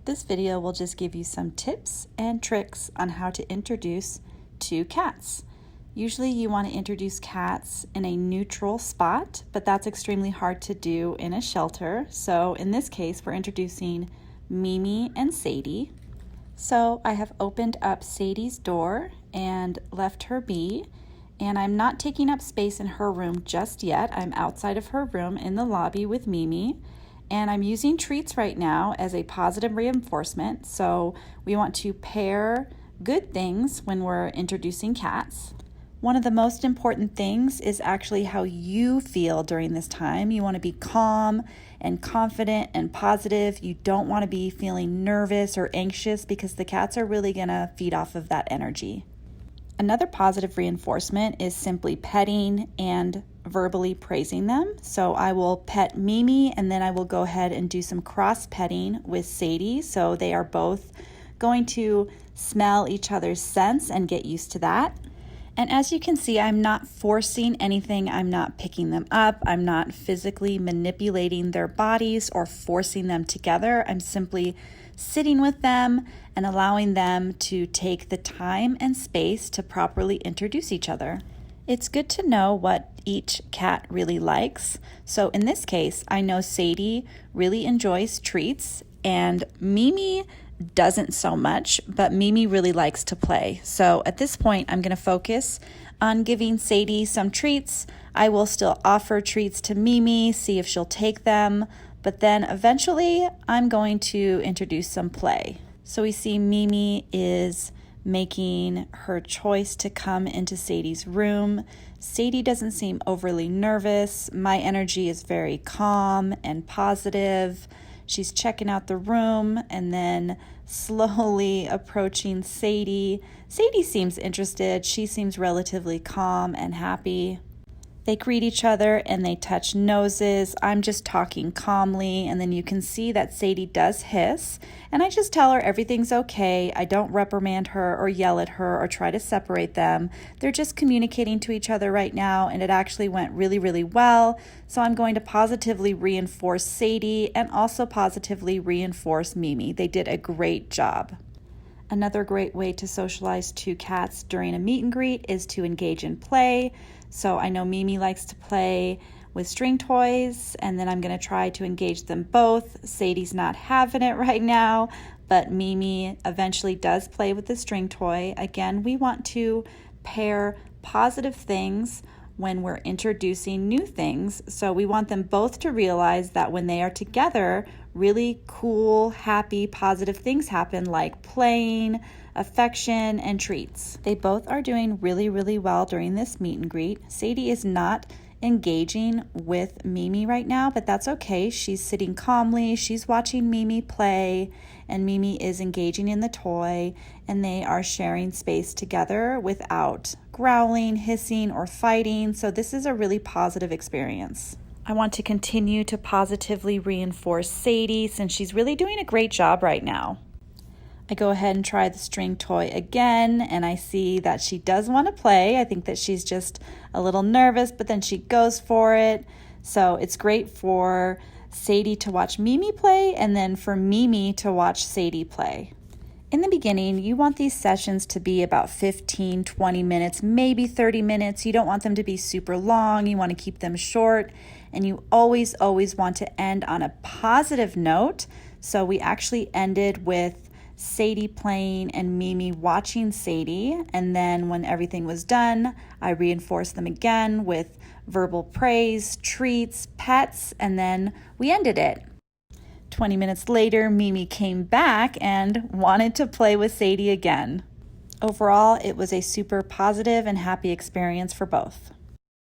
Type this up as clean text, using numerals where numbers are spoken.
This video will just give you some tips and tricks on how to introduce two cats. Usually you want to introduce cats in a neutral spot, but that's extremely hard to do in a shelter. So in this case, we're introducing Mimi and Sadie. So I have opened up Sadie's door and left her be, and I'm not taking up space in her room just yet. I'm outside of her room in the lobby with Mimi. And I'm using treats right now as a positive reinforcement. So we want to pair good things when we're introducing cats. One of the most important things is actually how you feel during this time. You want to be calm and confident and positive. You don't want to be feeling nervous or anxious because the cats are really going to feed off of that energy. Another positive reinforcement is simply petting and verbally praising them. So I will pet Mimi and then I will go ahead and do some cross petting with Sadie. So they are both going to smell each other's scents and get used to that. And as you can see, I'm not forcing anything. I'm not picking them up. I'm not physically manipulating their bodies or forcing them together. I'm simply sitting with them and allowing them to take the time and space to properly introduce each other. It's good to know what each cat really likes. So in this case, I know Sadie really enjoys treats and Mimi doesn't so much, but Mimi really likes to play. So at this point, I'm going to focus on giving Sadie some treats. I will still offer treats to Mimi, see if she'll take them, but then eventually I'm going to introduce some play. So we see Mimi is making her choice to come into Sadie's room. Sadie doesn't seem overly nervous. My energy is very calm and positive. She's checking out the room and then slowly approaching Sadie. Sadie seems interested. She seems relatively calm and happy. They greet each other and they touch noses. I'm just talking calmly, and then you can see that Sadie does hiss, and I just tell her everything's okay. I don't reprimand her or yell at her or try to separate them. They're just communicating to each other right now, and it actually went really, really well. So I'm going to positively reinforce Sadie and also positively reinforce Mimi. They did a great job. Another great way to socialize two cats during a meet and greet is to engage in play. So I know Mimi likes to play with string toys, and then I'm going to try to engage them both. Sadie's not having it right now, but Mimi eventually does play with the string toy. Again, we want to pair positive things when we're introducing new things. So we want them both to realize that when they are together, really cool, happy, positive things happen, like playing, affection, and treats. They both are doing really, really well during this meet and greet. Sadie is not engaging with Mimi right now, but that's okay. She's sitting calmly, she's watching Mimi play, and Mimi is engaging in the toy, and they are sharing space together without growling, hissing, or fighting. So this is a really positive experience. I want to continue to positively reinforce Sadie since she's really doing a great job right now. I go ahead and try the string toy again, and I see that she does want to play. I think that she's just a little nervous, but then she goes for it. So it's great for Sadie to watch Mimi play, and then for Mimi to watch Sadie play. In the beginning, you want these sessions to be about 15, 20 minutes, maybe 30 minutes. You don't want them to be super long. You want to keep them short, and you always want to end on a positive note. So we actually ended with Sadie playing and Mimi watching Sadie, and then when everything was done, I reinforced them again with verbal praise, treats, pets, and then we ended it. 20 minutes later, Mimi came back and wanted to play with Sadie again. Overall, it was a super positive and happy experience for both.